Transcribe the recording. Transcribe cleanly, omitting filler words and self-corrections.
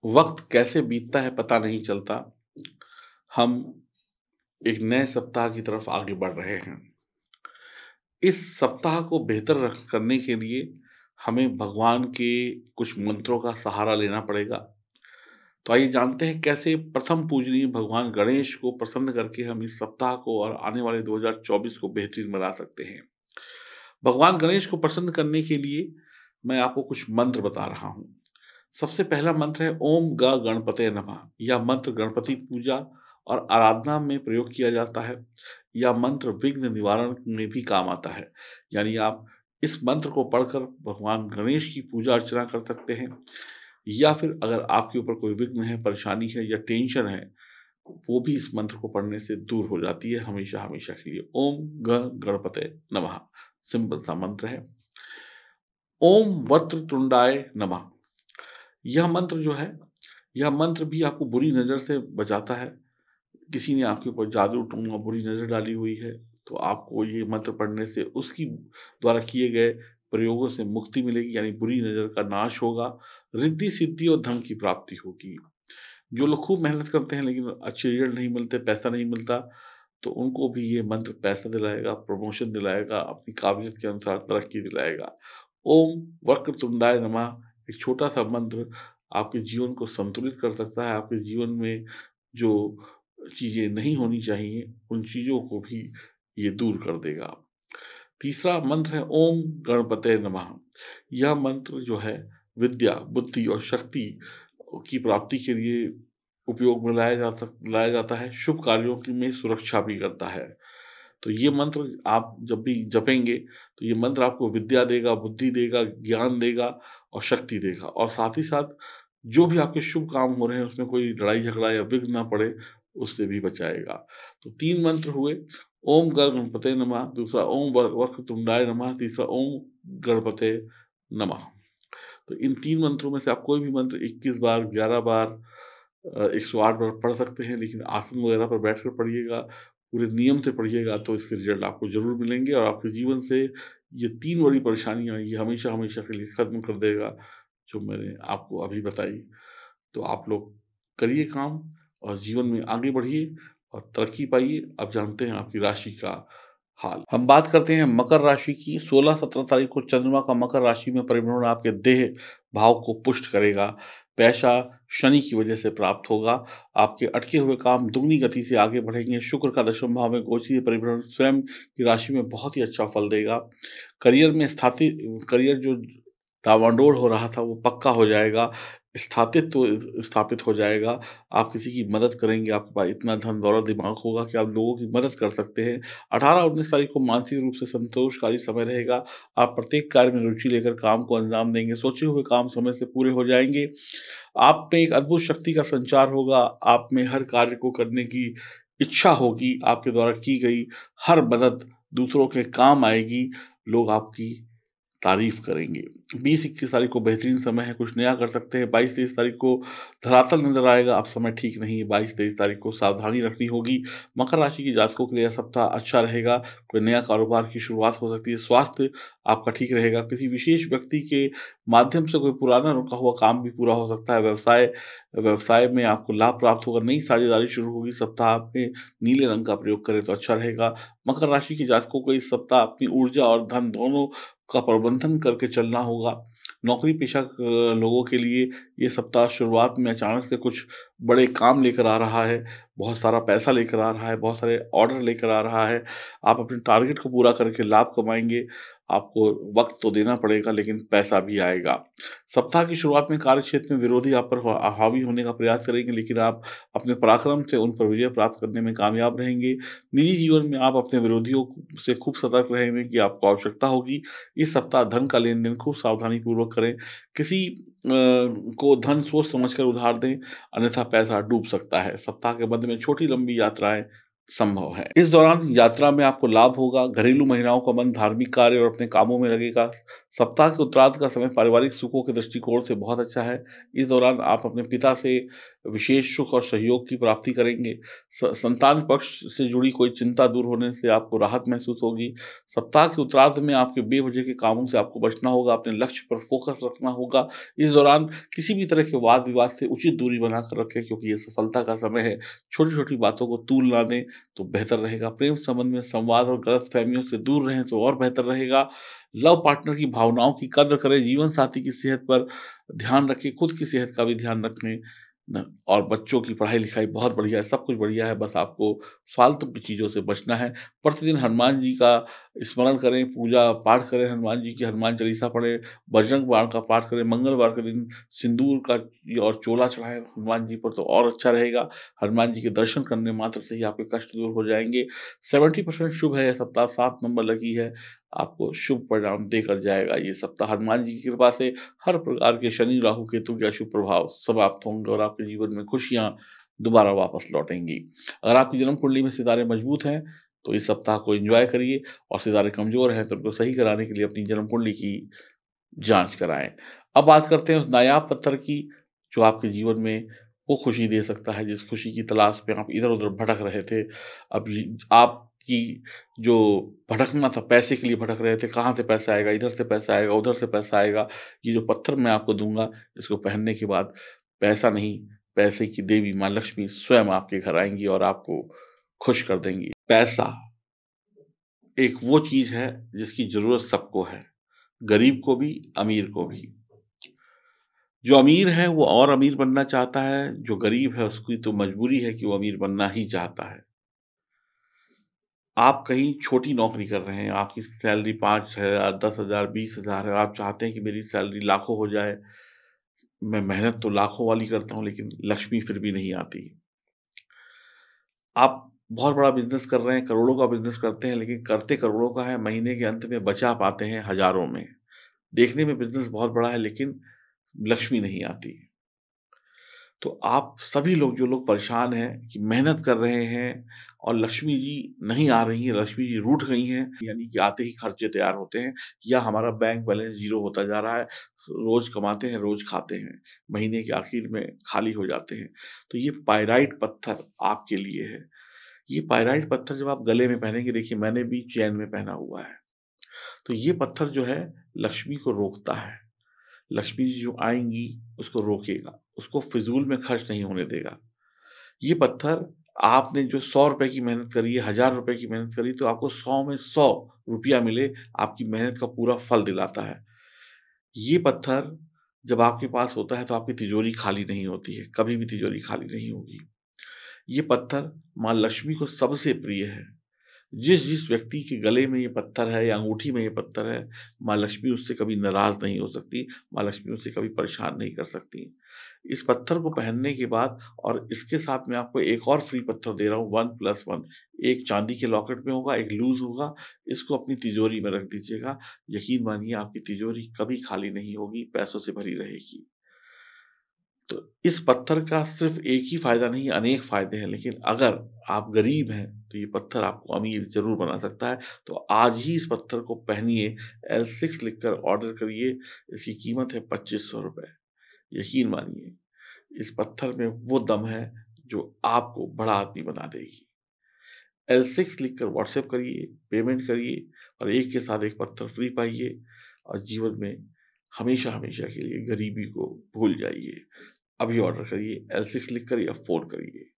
वक्त कैसे बीतता है पता नहीं चलता। हम एक नए सप्ताह की तरफ आगे बढ़ रहे हैं। इस सप्ताह को बेहतर करने के लिए हमें भगवान के कुछ मंत्रों का सहारा लेना पड़ेगा। तो आइए जानते हैं कैसे प्रथम पूजनीय भगवान गणेश को प्रसन्न करके हम इस सप्ताह को और आने वाले 2024 को बेहतरीन बना सकते हैं। भगवान गणेश को प्रसन्न करने के लिए मैं आपको कुछ मंत्र बता रहा हूँ। सबसे पहला मंत्र है ओम ग गणपते नमः। यह मंत्र गणपति पूजा और आराधना में प्रयोग किया जाता है। यह मंत्र विघ्न निवारण में भी काम आता है। यानी आप इस मंत्र को पढ़कर भगवान गणेश की पूजा अर्चना कर सकते हैं, या फिर अगर आपके ऊपर कोई विघ्न है, परेशानी है या टेंशन है, वो भी इस मंत्र को पढ़ने से दूर हो जाती है हमेशा हमेशा के लिए। ओम ग गणपते नमः सिंपल सा मंत्र है। ओम वक्रतुंडाय नमः। यह मंत्र जो है, यह मंत्र भी आपको बुरी नज़र से बचाता है। किसी ने आपके ऊपर जादू टोना बुरी नज़र डाली हुई है, तो आपको ये मंत्र पढ़ने से उसकी द्वारा किए गए प्रयोगों से मुक्ति मिलेगी, यानी बुरी नज़र का नाश होगा, रिद्धि सिद्धि और धन की प्राप्ति होगी। जो लोग खूब मेहनत करते हैं लेकिन अच्छे रिजल्ट नहीं मिलते, पैसा नहीं मिलता, तो उनको भी ये मंत्र पैसा दिलाएगा, प्रमोशन दिलाएगा, अपनी काबिलियत के अनुसार तरक्की दिलाएगा। ओम वक्रतुंडाय नमः एक छोटा-सा मंत्र आपके जीवन को संतुलित कर सकता है, आपके जीवन में जो चीज़ें नहीं होनी चाहिए, उन चीज़ों को भी ये दूर कर देगा। तीसरा मंत्र है ओम गणपते नमः। यह मंत्र जो है विद्या, बुद्धि और शक्ति की प्राप्ति के लिए उपयोग में लाया जाता है, शुभ कार्यों की में सुरक्षा भी करता है। तो ये मंत्र आप जब भी जपेंगे, तो ये मंत्र आपको विद्या देगा, बुद्धि देगा, ज्ञान देगा और शक्ति देगा, और साथ ही साथ जो भी आपके शुभ काम हो रहे हैं, उसमें कोई लड़ाई-झगड़ा या विघ्न ना पड़े, उससे भी बचाएगा। तो 3 मंत्र हुए, ओम गणपते नमः, दूसरा ओम वक्रतुंडाय नमः, तीसरा ओम गणपते नमः। तो इन 3 मंत्रों में से आप कोई भी मंत्र 21 बार, 11 बार 108 बार पढ़ सकते हैं, लेकिन आसन वगैरह पर बैठकर पढ़िएगा, पूरे नियम से पढ़िएगा, तो इसके रिज़ल्ट आपको ज़रूर मिलेंगे और आपके जीवन से ये 3 बड़ी परेशानियाँ ये हमेशा-हमेशा के लिए ख़त्म कर देगा, जो मैंने आपको अभी बताई। तो आप लोग करिए काम और जीवन में आगे बढ़िए और तरक्की पाइए। अब जानते हैं आपकी राशि का हाल। हम बात करते हैं मकर राशि की। 16-17 तारीख को चंद्रमा का मकर राशि में परिभ्रमण आपके देह भाव को पुष्ट करेगा। पैसा शनि की वजह से प्राप्त होगा। आपके अटके हुए काम दुगनी गति से आगे बढ़ेंगे। शुक्र का दशम भाव में गोचरीय परिभ्रमण स्वयं की राशि में बहुत ही अच्छा फल देगा। करियर में करियर जो डावाडोल हो रहा था वो पक्का हो जाएगा, स्थापित हो जाएगा। आप किसी की मदद करेंगे, आपके पास इतना धन दौलत दिमाग होगा कि आप लोगों की मदद कर सकते हैं। 18-19 तारीख को मानसिक रूप से संतोषकारी समय रहेगा। आप प्रत्येक कार्य में रुचि लेकर काम को अंजाम देंगे, सोचे हुए काम समय से पूरे हो जाएँगे। आप में एक अद्भुत शक्ति का संचार होगा, आप में हर कार्य को करने की इच्छा होगी, आपके द्वारा की गई हर मदद दूसरों के काम आएगी, लोग आपकी तारीफ़ करेंगे। 20-21 तारीख को बेहतरीन समय है, कुछ नया कर सकते हैं। 22-23 तारीख को धरातल नज़र आएगा, अब समय ठीक नहीं है। 22-23 तारीख को सावधानी रखनी होगी। मकर राशि के जातकों के लिए यह सप्ताह अच्छा रहेगा, कोई नया कारोबार की शुरुआत हो सकती है। स्वास्थ्य आपका ठीक रहेगा, किसी विशेष व्यक्ति के माध्यम से कोई पुराना रुका हुआ काम भी पूरा हो सकता है। व्यवसाय व्यवसाय में आपको लाभ प्राप्त होगा, नई साझेदारी शुरू होगी। सप्ताह में नीले रंग का प्रयोग करें तो अच्छा रहेगा। मकर राशि के जातकों को इस सप्ताह अपनी ऊर्जा और धन दोनों का प्रबंधन करके चलना होगा। नौकरी पेशा लोगों के लिए ये सप्ताह शुरुआत में अचानक से कुछ बड़े काम लेकर आ रहा है, बहुत सारा पैसा लेकर आ रहा है, बहुत सारे ऑर्डर लेकर आ रहा है। आप अपने टारगेट को पूरा करके लाभ कमाएँगे। आपको वक़्त तो देना पड़ेगा लेकिन पैसा भी आएगा। सप्ताह की शुरुआत में कार्यक्षेत्र में विरोधी आप पर हावी होने का प्रयास करेंगे, लेकिन आप अपने पराक्रम से उन पर विजय प्राप्त करने में कामयाब रहेंगे। निजी जीवन में आप अपने विरोधियों से खूब सतर्क रहेंगे कि आपको आवश्यकता होगी। इस सप्ताह धन का लेन-देन खूब सावधानीपूर्वक करें। किसी को धन सोच समझकर उधार दें, अन्यथा पैसा डूब सकता है। सप्ताह के मध्य में छोटी लंबी यात्राएँ संभव है। इस दौरान यात्रा में आपको लाभ होगा, घरेलू महिलाओं का मन धार्मिक कार्य और अपने कामों में लगेगा। सप्ताह के उत्तरार्ध का समय पारिवारिक सुखों के दृष्टिकोण से बहुत अच्छा है। इस दौरान आप अपने पिता से विशेष सुख और सहयोग की प्राप्ति करेंगे। संतान पक्ष से जुड़ी कोई चिंता दूर होने से आपको राहत महसूस होगी। सप्ताह के उत्तरार्ध में आपके बेवजह के कामों से आपको बचना होगा, अपने लक्ष्य पर फोकस रखना होगा। इस दौरान किसी भी तरह के वाद विवाद से उचित दूरी बनाकर रखें, क्योंकि ये सफलता का समय है। छोटी छोटी बातों को तूल ना दें तो बेहतर रहेगा। प्रेम संबंध में संवाद और गलतफहमियों से दूर रहें तो और बेहतर रहेगा। लव पार्टनर की भावनाओं की कद्र करें, जीवन साथी की सेहत पर ध्यान रखें, खुद की सेहत का भी ध्यान रखें न। और बच्चों की पढ़ाई-लिखाई बहुत बढ़िया है, सब कुछ बढ़िया है, बस आपको फालतू की चीज़ों से बचना है। प्रतिदिन हनुमान जी का स्मरण करें, पूजा-पाठ करें, हनुमान जी की हनुमान चालीसा पढ़ें, बजरंग बाण का पाठ करें, मंगलवार के दिन सिंदूर का और चोला चढ़ाएँ हनुमान जी पर तो और अच्छा रहेगा। हनुमान जी के दर्शन करने मात्र से ही आपके कष्ट दूर हो जाएँगे। 70% शुभ है यह सप्ताह, 7 नंबर लकी है, आपको शुभ परिणाम देकर जाएगा ये सप्ताह। हनुमान जी की कृपा से हर प्रकार के शनि, राहु, केतु के अशुभ प्रभाव समाप्त होंगे और आपके जीवन में खुशियाँ दोबारा वापस लौटेंगी। अगर आपकी जन्म कुंडली में सितारे मजबूत हैं, तो इस सप्ताह को एन्जॉय करिए और सितारे कमज़ोर हैं, तो उनको सही कराने के लिए अपनी जन्म कुंडली की जाँच कराएँ। अब बात करते हैं उस नायाब पत्थर की, जो आपके जीवन में वो खुशी दे सकता है, जिस खुशी की तलाश में आप इधर-उधर भटक रहे थे। अब ये आपकी जो भटकना था, पैसे के लिए भटक रहे थे, कहाँ से पैसा आएगा, इधर से पैसा आएगा, उधर से पैसा आएगा। ये जो पत्थर मैं आपको दूँगा, इसको पहनने के बाद पैसा नहीं, पैसे की देवी माँ लक्ष्मी स्वयं आपके घर आएँगी और आपको खुश कर देंगी। पैसा एक वो चीज़ है, जिसकी ज़रूरत सबको है, गरीब को भी, अमीर को भी। जो अमीर है वो और अमीर बनना चाहता है, जो गरीब है उसकी तो मजबूरी है कि वो अमीर बनना ही चाहता है। आप कहीं छोटी नौकरी कर रहे हैं, आपकी सैलरी 5,000, 10,000, 20,000 है, आप चाहते हैं कि मेरी सैलरी लाखों हो जाए। मैं मेहनत तो लाखों वाली करता हूँ, लेकिन लक्ष्मी फिर भी नहीं आती। आप बहुत बड़ा बिज़नेस कर रहे हैं, करोड़ों का बिज़नेस करते हैं, लेकिन करते करोड़ों का है, महीने के अंत में बचा पाते हैं हज़ारों में। देखने में बिज़नेस बहुत बड़ा है, लेकिन लक्ष्मी नहीं आती। तो आप सभी लोग जो लोग परेशान हैं कि मेहनत कर रहे हैं और लक्ष्मी जी नहीं आ रही हैं, लक्ष्मी जी रूठ गई हैं, यानी कि आते ही खर्चे तैयार होते हैं या हमारा बैंक बैलेंस ज़ीरो होता जा रहा है, रोज़ कमाते हैं, रोज़ खाते हैं, महीने के आखिर में खाली हो जाते हैं। तो ये पाइराइट पत्थर आपके लिए है। ये पाइराइट पत्थर जब आप गले में पहनेंगे, देखिए मैंने भी चैन में पहना हुआ है। तो ये पत्थर जो है लक्ष्मी को रोकता है। लक्ष्मी जी जो आएँगी उसको रोकेगा, उसको फ़िज़ूल में खर्च नहीं होने देगा। ये पत्थर आपने जो ₹100 की मेहनत करी है, ₹1000 की मेहनत करी, तो आपको 100 में 100 रुपया मिले, आपकी मेहनत का पूरा फल दिलाता है। ये पत्थर जब आपके पास होता है तो आपकी तिजोरी खाली नहीं होती है, कभी भी तिजोरी खाली नहीं होगी। ये पत्थर माँ लक्ष्मी को सबसे प्रिय है। जिस व्यक्ति के गले में ये पत्थर है या अंगूठी में ये पत्थर है, माँ लक्ष्मी उससे कभी नाराज़ नहीं हो सकती, माँ लक्ष्मी उसे कभी परेशान नहीं कर सकती। इस पत्थर को पहनने के बाद और इसके साथ मैं आपको एक और फ्री पत्थर दे रहा हूँ 1+1 एक चांदी के लॉकेट में होगा, एक लूज़ होगा, इसको अपनी तिजोरी में रख दीजिएगा। यकीन मानिए आपकी तिजोरी कभी खाली नहीं होगी, पैसों से भरी रहेगी। तो इस पत्थर का सिर्फ़ एक ही फ़ायदा नहीं, अनेक फ़ायदे हैं, लेकिन अगर आप गरीब हैं, तो ये पत्थर आपको अमीर ज़रूर बना सकता है। तो आज ही इस पत्थर को पहनिए, L6 लिखकर ऑर्डर करिए, इसकी कीमत है ₹2500। यकीन मानिए, इस पत्थर में वो दम है, जो आपको बड़ा आदमी बना देगी। L6 लिखकर व्हाट्सएप करिए, पेमेंट करिए और एक के साथ एक पत्थर फ्री पाइए और जीवन में हमेशा-हमेशा के लिए गरीबी को भूल जाइए। अभी ऑर्डर करिए, L6 लिखकर या फ़ोन करिए।